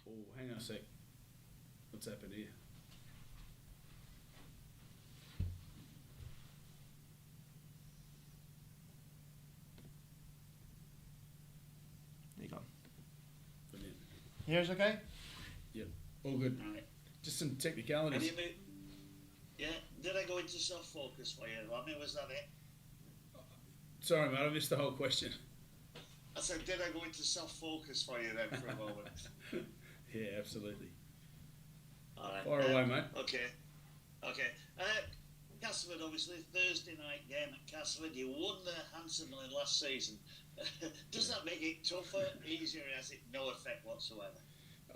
Oh, hang on a sec. What's happened here? There you go. Brilliant. Here's okay? Yep. All good. Right. Just some Have technicalities. you moved? Yeah. Did I go into soft focus for you, Ronnie? Was that it? Sorry, mate, I missed the whole question. I said, did I go into soft focus for you then for a moment? Yeah, absolutely. All right. Fire away, mate. Okay. Okay. Castleford, obviously, Thursday night game at Castleford. You won there handsomely last season. Does that make it tougher, easier, or has it no effect whatsoever?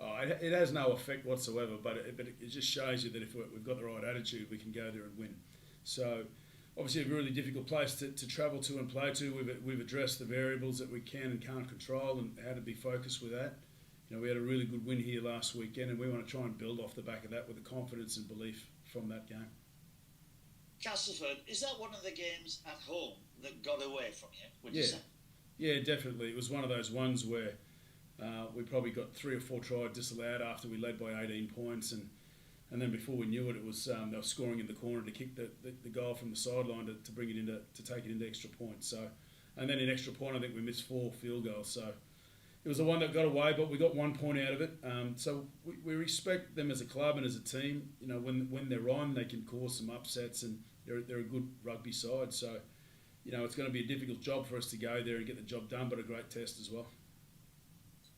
Oh, it has no effect whatsoever, but it just shows you that if we've got the right attitude, we can go there and win. So, obviously, a really difficult place to travel to and play to. We've addressed the variables that we can and can't control and how to be focused with that. You know, we had a really good win here last weekend, and we want to try and build off the back of that with the confidence and belief from that game. Castleford, is that one of the games at home that got away from you, would you Yeah. say? Yeah, definitely. It was one of those ones where we probably got 3 or 4 tries disallowed after we led by 18 points, and then before we knew it, it was they were scoring in the corner to kick the goal from the sideline to bring it into to take it into extra points. So, and then in extra point, I think we missed 4 field goals. So it was the one that got away, but we got 1 point out of it. So we respect them as a club and as a team. You know, when they're on, they can cause some upsets, and they're a good rugby side. So, you know, it's going to be a difficult job for us to go there and get the job done, but a great test as well.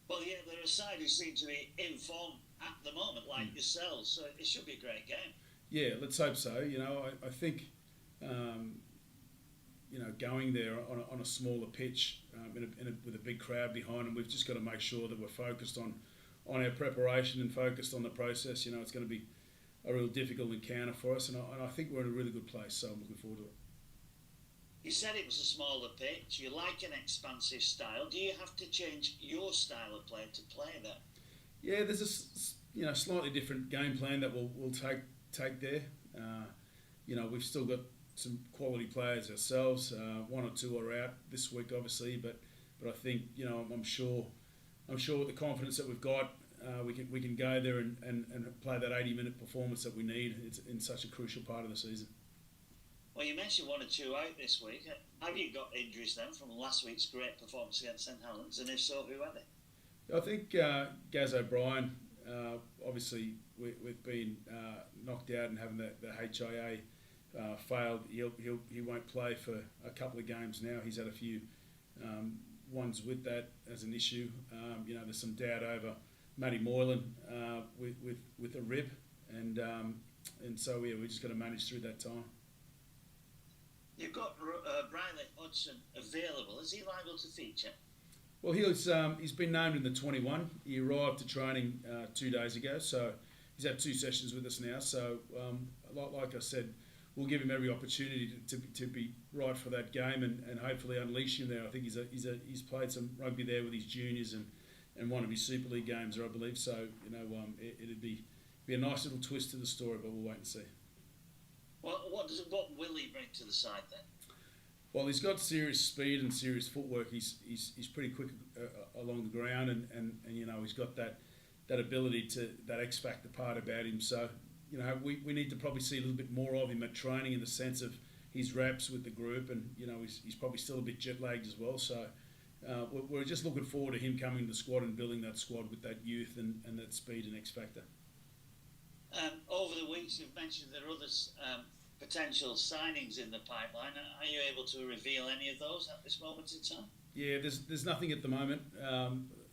Well, yeah, they're a side who seem to be in form at the moment, like yourselves, so it should be a great game. Yeah, let's hope so. You know, I think, you know, going there on a smaller pitch with a big crowd behind them, we've just got to make sure that we're focused on our preparation and focused on the process. You know, it's going to be a real difficult encounter for us, and I think we're in a really good place, so I'm looking forward to it. You said it was a smaller pitch. You like an expansive style. Do you have to change your style of play to play there? Yeah, there's a slightly different game plan that we'll take there. You know, we've still got some quality players ourselves. 1 or 2 are out this week, obviously, but I think, you know, I'm sure with the confidence that we've got, we can go there and play that 80-minute performance that we need. It's in such a crucial part of the season. Well, you mentioned 1 or 2 out this week. Have you got injuries then from last week's great performance against St Helens? And if so, who are they? I think Gaz O'Brien, obviously we've been knocked out and having the HIA failed. He won't play for a couple of games now. He's had a few ones with that as an issue. You know, there's some doubt over Matty Moylan with a rib, and so yeah, we just got to manage through that time. You've got Briley Hodgson available. Is he liable to feature? Well, he's been named in the 21. He arrived to training 2 days ago, so he's had 2 sessions with us now. So, like I said, we'll give him every opportunity to be right for that game and hopefully unleash him there. I think he's played some rugby there with his juniors and one of his Super League games, I believe. So, you know, it'd be a nice little twist to the story, but we'll wait and see. Well, what will he bring to the side then? Well, he's got serious speed and serious footwork. He's pretty quick along the ground, and you know, he's got that ability that X factor part about him. So, you know, we need to probably see a little bit more of him at training in the sense of his reps with the group, and you know, he's probably still a bit jet lagged as well. So we're just looking forward to him coming to the squad and building that squad with that youth and that speed and X factor. Over the weeks, you've mentioned there are other potential signings in the pipeline. Are you able to reveal any of those at this moment in time? Yeah, there's nothing at the moment.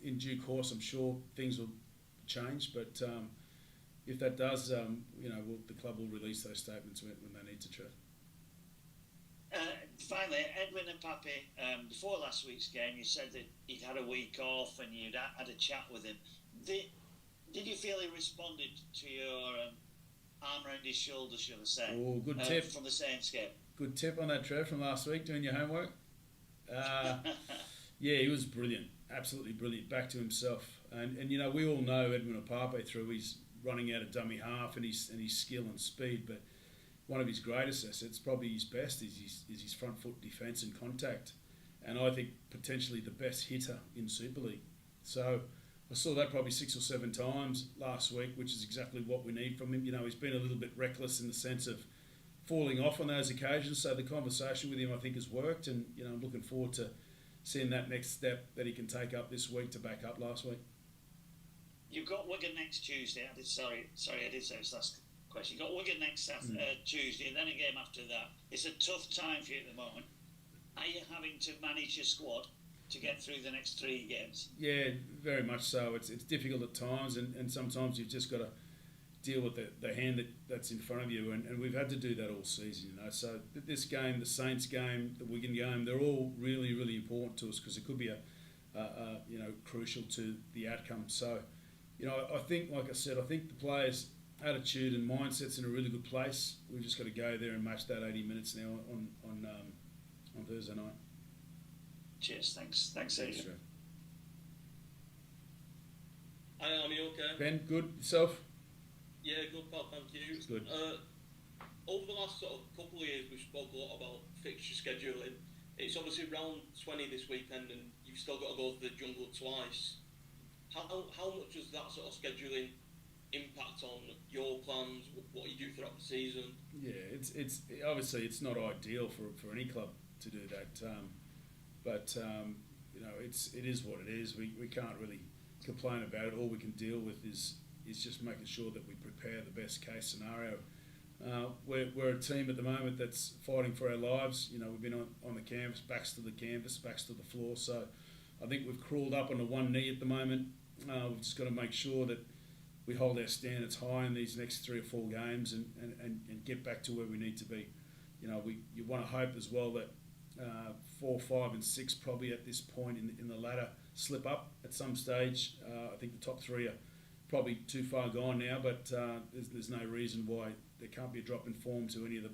In due course, I'm sure things will change, but if that does, you know, the club will release those statements when they need to. Finally, Edwin and Pappy, before last week's game, you said that he'd had a week off and you'd had a chat with him. Did you feel he responded to your arm around his shoulder, should I say? Oh, good tip. From the Saints game. Good tip on that, Trev, from last week, doing your homework. Yeah, he was brilliant. Absolutely brilliant. Back to himself. And you know, we all know Edwin Opape through his running out of dummy half and his skill and speed, but one of his greatest assets, probably his best, is his front foot defence and contact. And I think potentially the best hitter in Super League. So I saw that probably 6 or 7 times last week, which is exactly what we need from him. You know, he's been a little bit reckless in the sense of falling off on those occasions. So the conversation with him, I think, has worked, and you know, I'm looking forward to seeing that next step that he can take up this week to back up last week. You've got Wigan next Tuesday. I did say this last question. You've got Wigan next Tuesday, and then a game after that. It's a tough time for you at the moment. Are you having to manage your squad to get through the next 3 games? Yeah, very much so. It's difficult at times, and sometimes you've just got to deal with the hand that's in front of you, and we've had to do that all season, you know. So this game, the Saints game, the Wigan game, they're all really, really important to us because it could be crucial to the outcome. So, you know, I think, like I said, I think the players' attitude and mindset's in a really good place. We've just got to go there and match that 80 minutes now on Thursday night. Cheers, thanks, Adrian. Hi, are you okay? Ben, good yourself? Yeah, good pal, thank you. It's good. Over the last sort of couple of years, we've spoke a lot about fixture scheduling. It's obviously round 20 this weekend, and you've still got to go to the jungle twice. How much does that sort of scheduling impact on your plans, what you do throughout the season? Yeah, it's obviously it's not ideal for any club to do that, but you know, it is what it is. We can't really complain about it. All we can deal with is just making sure that we prepare the best case scenario. We're a team at the moment that's fighting for our lives. You know, we've been on the canvas, backs to the canvas, backs to the floor. So I think we've crawled up onto one knee at the moment. We've just got to make sure that we hold our standards high in these next 3 or 4 games and get back to where we need to be. You know, you want to hope as well that 4, 5 and 6 probably at this point in the ladder slip up at some stage. I think the top 3 are probably too far gone now, but there's no reason why there can't be a drop in form to any of the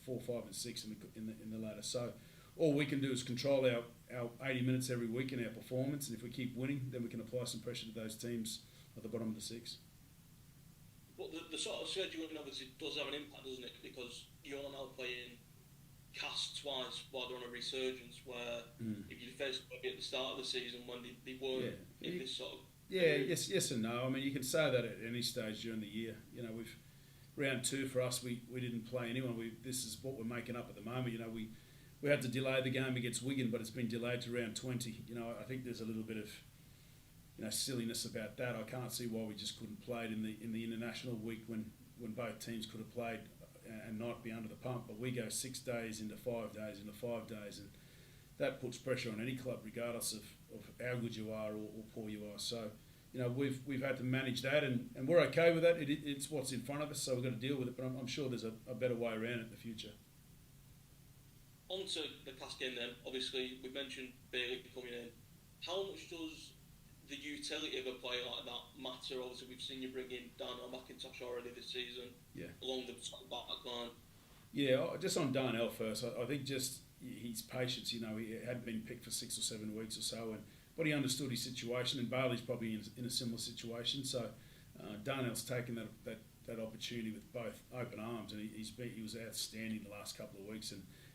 4, 5 and 6 in the ladder. So all we can do is control our 80 minutes every week in our performance, and if we keep winning, then we can apply some pressure to those teams at the bottom of the 6. But the sort of scheduling obviously does have an impact, doesn't it? Because you're now playing Cast twice while they're on a resurgence, where if you face maybe at the start of the season when they weren't in this sort of... Yeah, yes and no. I mean, you can say that at any stage during the year. You know, round 2 for us, we didn't play anyone. This is what we're making up at the moment. You know, we had to delay the game against Wigan, but it's been delayed to round 20. You know, I think there's a little bit of, you know, silliness about that. I can't see why we just couldn't play it in the international week when both teams could have played and not be under the pump. But we go 6 days into 5 days into 5 days, and that puts pressure on any club, regardless of how good you are or poor you are. So, you know, we've had to manage that, and we're okay with that. It's what's in front of us, so we've got to deal with it. But I'm sure there's a better way around it in the future. On to the Cast game then. Obviously, we mentioned Bailey coming in. How much does the utility of a player like that matter? Obviously, we've seen you bring in Darnell McIntosh already this season, along the back line. Yeah, just on Darnell first, I think just his patience. You know, he hadn't been picked for 6 or 7 weeks or so, but he understood his situation, and Bailey's probably in a similar situation. So Darnell's taken that opportunity with both open arms, and he was outstanding the last couple of weeks,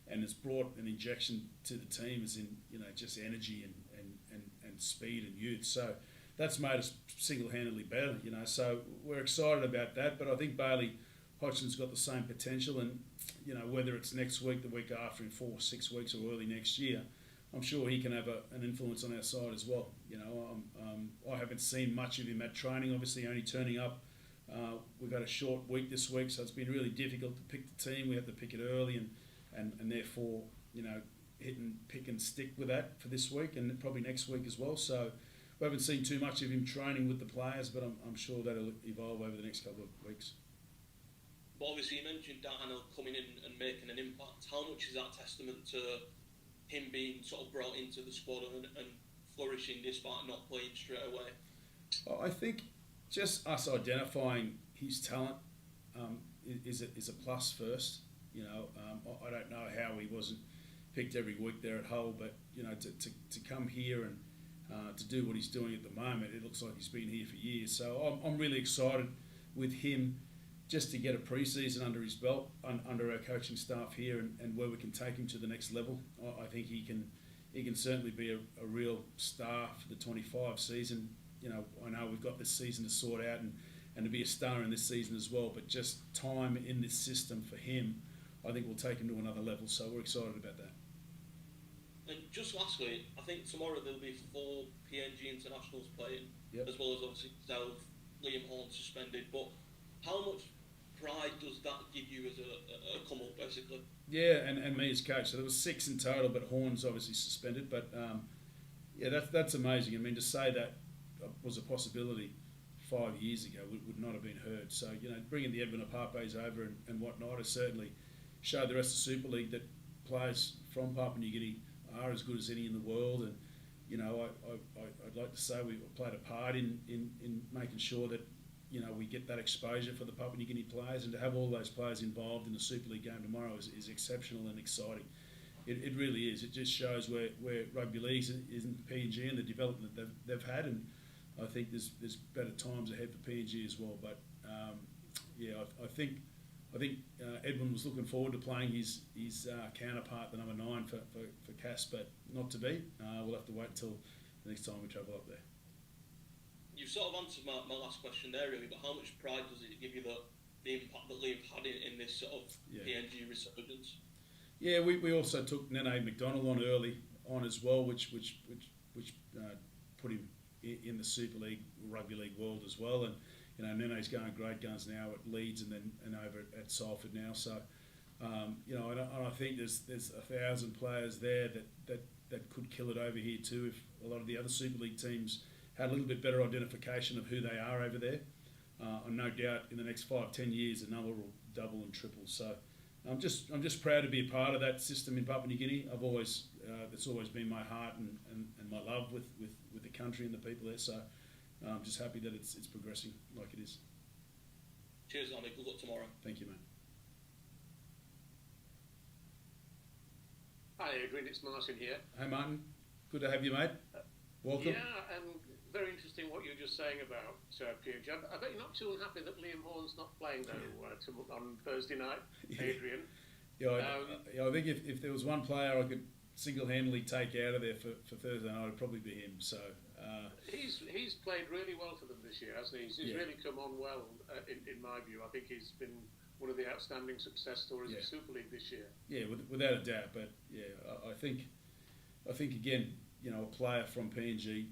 and has brought an injection to the team, as in, you know, just energy and speed and youth. So that's made us single-handedly better, you know. So we're excited about that. But I think Bailey Hodgson's got the same potential, and, you know, whether it's next week, the week after, in 4 or 6 weeks, or early next year, I'm sure he can have an influence on our side as well. You know, I haven't seen much of him at training, obviously only turning up. We've had a short week this week, so it's been really difficult to pick the team. We have to pick it early, and therefore, you know, pick and stick with that for this week and probably next week as well. So we haven't seen too much of him training with the players, but I'm sure that'll evolve over the next couple of weeks. But obviously, you mentioned Darnell coming in and making an impact. How much is that testament to him being sort of brought into the squad and flourishing despite not playing straight away? I think just us identifying his talent is a plus first. You know, I don't know how he wasn't picked every week there at Hull, but, you know, to come here and to do what he's doing at the moment, it looks like he's been here for years. So I'm really excited with him just to get a pre-season under his belt, under our coaching staff here, and where we can take him to the next level. I think he can certainly be a real star for the 25 season. I know we've got this season to sort out and to be a star in this season as well, but just time in this system for him, I think will take him to another level. So we're excited about that. And just lastly, I think tomorrow there'll be 4 PNG internationals playing, as well as obviously Liam Horn suspended. But how much pride does that give you as a come up, basically? Yeah, and me as coach. So there was 6 in total, but Horn's obviously suspended. But that's amazing. I mean, to say that was a possibility 5 years ago would not have been heard. So bringing the Edwin Apapes over and whatnot has certainly showed the rest of Super League that players from Papua New Guinea are as good as any in the world. And I'd like to say we played a part in making sure that we get that exposure for the Papua New Guinea players, and to have all those players involved in the Super League game tomorrow is exceptional and exciting. It really is. It just shows where rugby league is in PNG and the development that they've had, and I think there's better times ahead for PNG as well. But I think Edwin was looking forward to playing his counterpart, the number 9 for Cass, but not to be. We'll have to wait until the next time we travel up there. You sort of answered my last question there, really, but how much pride does it give you the impact that Liam had in this sort of PNG resurgence? Yeah, we also took Nene McDonald on early on as well, which put him in the Super League, Rugby League world as well. And Nene's going great guns now at Leeds and over at Salford now. So and I think there's 1,000 players there that could kill it over here too if a lot of the other Super League teams had a little bit better identification of who they are over there. And no doubt in the next 5-10 years the number will double and triple. So I'm just proud to be a part of that system in Papua New Guinea. That's always been my heart and my love with the country and the people there. So I'm just happy that it's progressing like it is. Cheers, Arnie. Good luck tomorrow. Thank you, mate. Hi, Adrian. It's Martin here. Hey, Martin. Good to have you, mate. Welcome. Yeah, and very interesting what you were just saying about PNG. I bet you're not too unhappy that Liam Horn's not playing though on Thursday night, Adrian. I think if there was one player I could single-handedly take out of there for Thursday night, it'd probably be him. So he's played really well for them this year, hasn't he? He's really come on well, in my view. I think he's been one of the outstanding success stories of Super League this year. Yeah, without a doubt. But I think again, a player from PNG,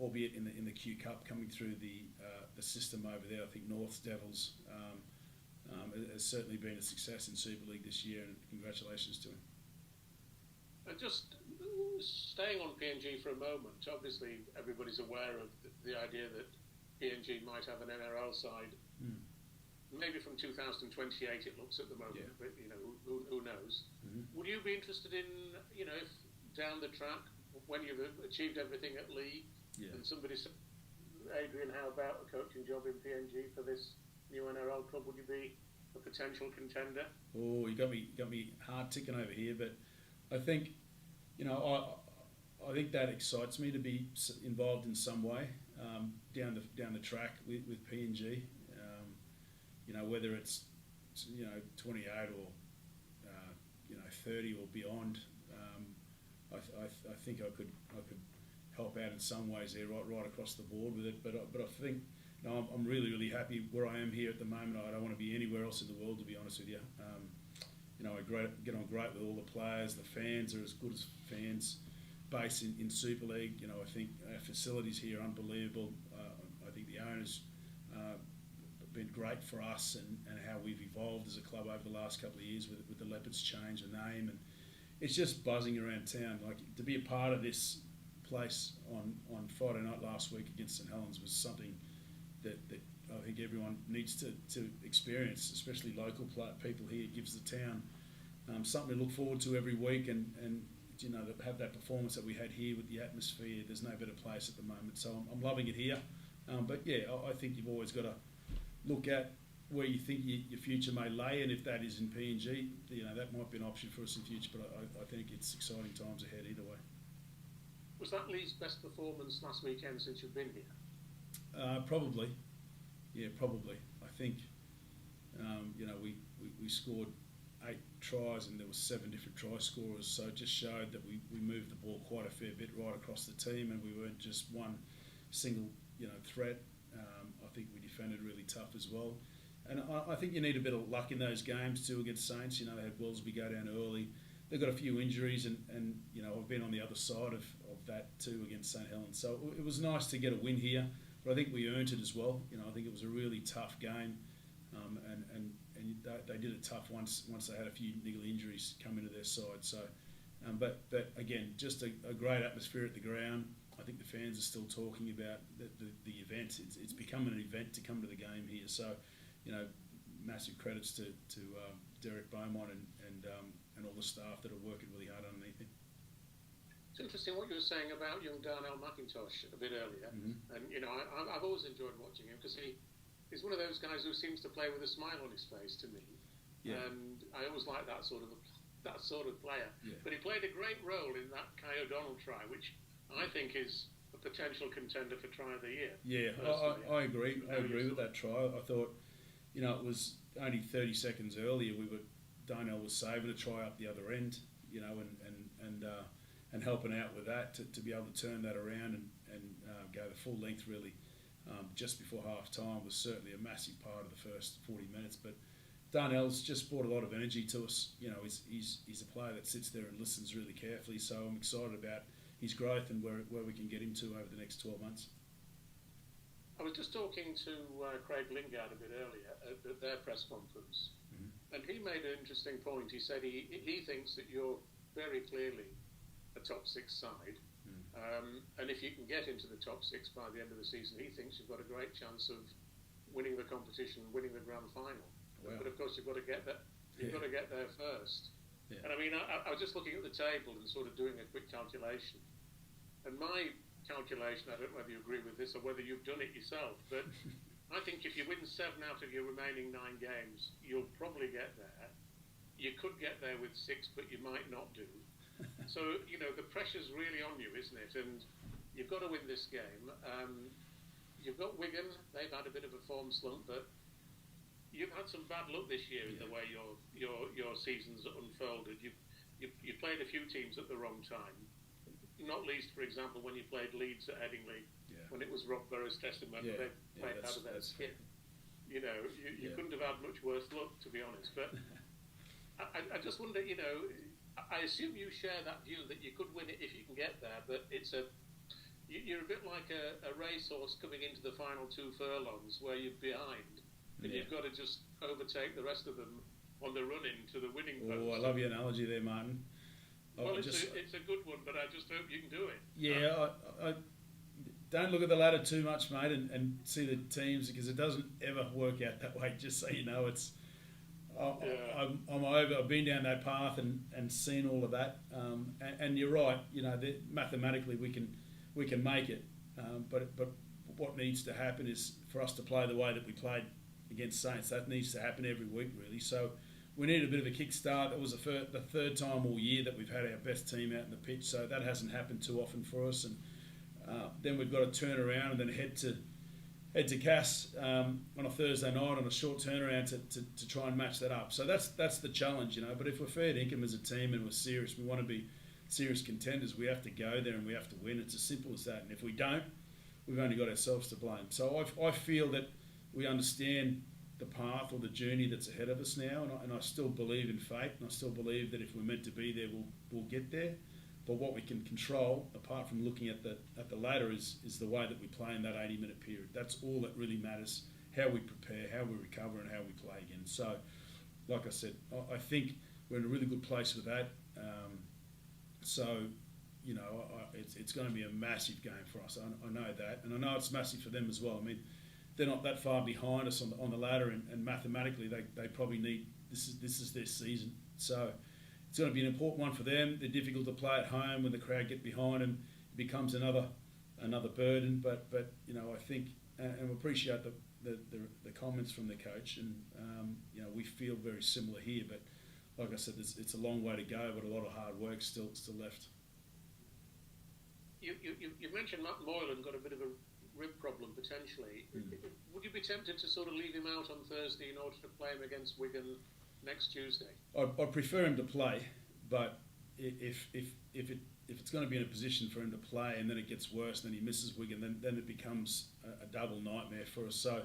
albeit in the Q Cup, coming through the system over there. I think North's Devils has certainly been a success in Super League this year, and congratulations to him. And just staying on PNG for a moment, obviously everybody's aware of the idea that PNG might have an NRL side. Maybe from 2028 it looks at the moment, but who knows? Would you be interested in, if down the track, when you've achieved everything at League, and somebody said, Adrian, how about a coaching job in PNG for this new NRL club? Would you be a potential contender? Oh, you got me heart ticking over here, but I think, I think that excites me to be involved in some way down the track with PNG. Whether it's 28 or 30 or beyond. I think I could help out in some ways there, right across the board with it. But I think I'm really happy where I am here at the moment. I don't want to be anywhere else in the world, to be honest with you. I get on great with all the players. The fans are as good as fans base in Super League. I think our facilities here are unbelievable. I think the owners been great for us and how we've evolved as a club over the last couple of years with the Leopards change the name, and it's just buzzing around town. Like, to be a part of this place on Friday night last week against St Helens was something that I think everyone needs to experience, especially local people here. It gives the town something to look forward to every week, and to have that performance that we had here with the atmosphere. There's no better place at the moment, so I'm loving it here. But I think you've always got to look at where you think your future may lay, and if that is in PNG, that might be an option for us in future. But I think it's exciting times ahead either way. Was that Lee's best performance last weekend since you've been here? Probably. Yeah, probably. I think we scored 8 tries and there were 7 different try scorers, so it just showed that we moved the ball quite a fair bit right across the team, and we weren't just one single threat. I think we defended really tough as well. And I think you need a bit of luck in those games too against Saints. They had Wellesby go down early. They've got a few injuries, and I've been on the other side of that too against St Helens. So it was nice to get a win here, but I think we earned it as well. I think it was a really tough game, and they did it tough once they had a few niggly injuries come into their side. So, but again, just a great atmosphere at the ground. I think the fans are still talking about the event. It's become an event to come to the game here. So, massive credits to Derek Beaumont and all the staff that are working really hard underneath him. It's interesting what you were saying about young Darnell McIntosh a bit earlier. Mm-hmm. And, I've always enjoyed watching him because he's one of those guys who seems to play with a smile on his face to me. Yeah. And I always like that sort of player. Yeah. But he played a great role in that Kai O'Donnell try, which I think is a potential contender for try of the year. Yeah, I agree. I agree with that try. I thought, it was only 30 seconds earlier Darnell was saving a try up the other end, and helping out with that to be able to turn that around and go the full length really just before half time was certainly a massive part of the first 40 minutes. But Darnell's just brought a lot of energy to us. He's a player that sits there and listens really carefully. So I'm excited about his growth and where we can get him to over the next 12 months. I was just talking to Craig Lingard a bit earlier at their press conference, and he made an interesting point. He said he thinks that you're very clearly a top six side, and if you can get into the top six by the end of the season, he thinks you've got a great chance of winning the competition, winning the grand final. Wow. But of course, you've got to get that. Got to get there first. Yeah. And I mean, I was just looking at the table and sort of doing a quick calculation, and my calculation, I don't know whether you agree with this or whether you've done it yourself, but I think if you win 7 out of your remaining 9 games, you'll probably get there. You could get there with 6, but you might not do. So, the pressure's really on you, isn't it? And you've got to win this game. You've got Wigan. They've had a bit of a form slump, but you've had some bad luck this year in the way your season's unfolded. You played a few teams at the wrong time. Not least, for example, when you played Leeds at Headingley, when it was Rob Burrows' testament, they played out of their skin. You couldn't have had much worse luck, to be honest. But I just wonder, I assume you share that view that you could win it if you can get there, but you're a bit like a racehorse coming into the final 2 furlongs where you're behind, and you've got to just overtake the rest of them on the run into the winning post. Oh, I love your analogy there, Martin. Well, it's a good one, but I just hope you can do it. Yeah, I don't look at the ladder too much, mate, and see the teams, because it doesn't ever work out that way. Just so you know, I'm over. I've been down that path and seen all of that. And you're right. Mathematically we can make it. But what needs to happen is for us to play the way that we played against Saints. That needs to happen every week, really. So we need a bit of a kickstart. That was the third time all year that we've had our best team out in the pitch, so that hasn't happened too often for us. And then we've got to turn around and then head to Cass on a Thursday night on a short turnaround to try and match that up. So that's the challenge, But if we're fair dinkum as a team and we're serious, we want to be serious contenders, we have to go there and we have to win. It's as simple as that. And if we don't, we've only got ourselves to blame. So I feel that we understand the path or the journey that's ahead of us now, and I still believe in fate, and I still believe that if we're meant to be there, we'll get there. But what we can control, apart from looking at the ladder, is the way that we play in that 80-minute period. That's all that really matters: how we prepare, how we recover, and how we play again. So, like I said, I think we're in a really good place with that. It's going to be a massive game for us. I know that, and I know it's massive for them as well. I mean, they're not that far behind us on the ladder, and mathematically they probably need this is their season. So it's going to be an important one for them. They're difficult to play at home when the crowd get behind them. It becomes another burden. But I think and we appreciate the comments from the coach, and we feel very similar here. But like I said, it's a long way to go, but a lot of hard work still left. You mentioned Matt Moylan got a bit of a rib problem potentially. Would you be tempted to sort of leave him out on Thursday in order to play him against Wigan next Tuesday? I prefer him to play, but if if it's going to be in a position for him to play and then it gets worse, and then he misses Wigan, then it becomes a double nightmare for us. So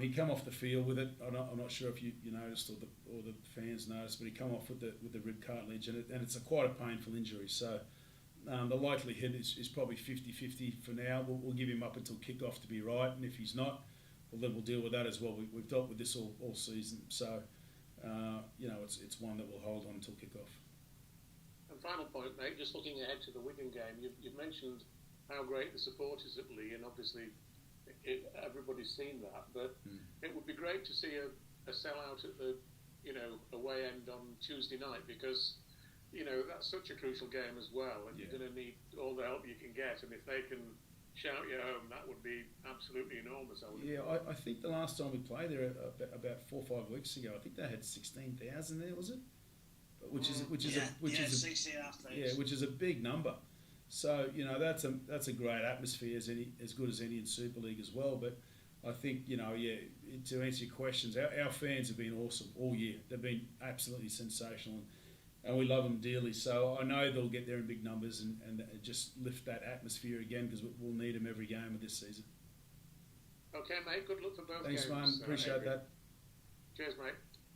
he come off the field with it. I'm not sure if you noticed or the fans noticed, but he come off with the rib cartilage, and it's quite a painful injury. So the likelihood is probably 50-50 for now. We'll give him up until kick-off to be right, and if he's not, well, then we'll deal with that as well. We've dealt with this all season. So, it's one that we'll hold on until kick-off. And final point, mate, just looking ahead to the Wigan game, you've mentioned how great the support is at Lee, and obviously everybody's seen that, but it would be great to see a sellout at the away end on Tuesday night, because that's such a crucial game as well, and you're going to need all the help you can get, and if they can shout you home, that would be absolutely enormous. I think the last time we played there about 4 or 5 weeks ago, I think they had 16,000 there, was it? Which is 16,500. Which is a big number. So that's a great atmosphere, as good as any in Super League as well. But I think to answer your questions, our fans have been awesome all year. They've been absolutely sensational, and we love them dearly. So I know they'll get there in big numbers and just lift that atmosphere again, because we'll need them every game of this season. Okay, mate. Good luck for both games. Thanks, man. Appreciate that. Cheers, mate.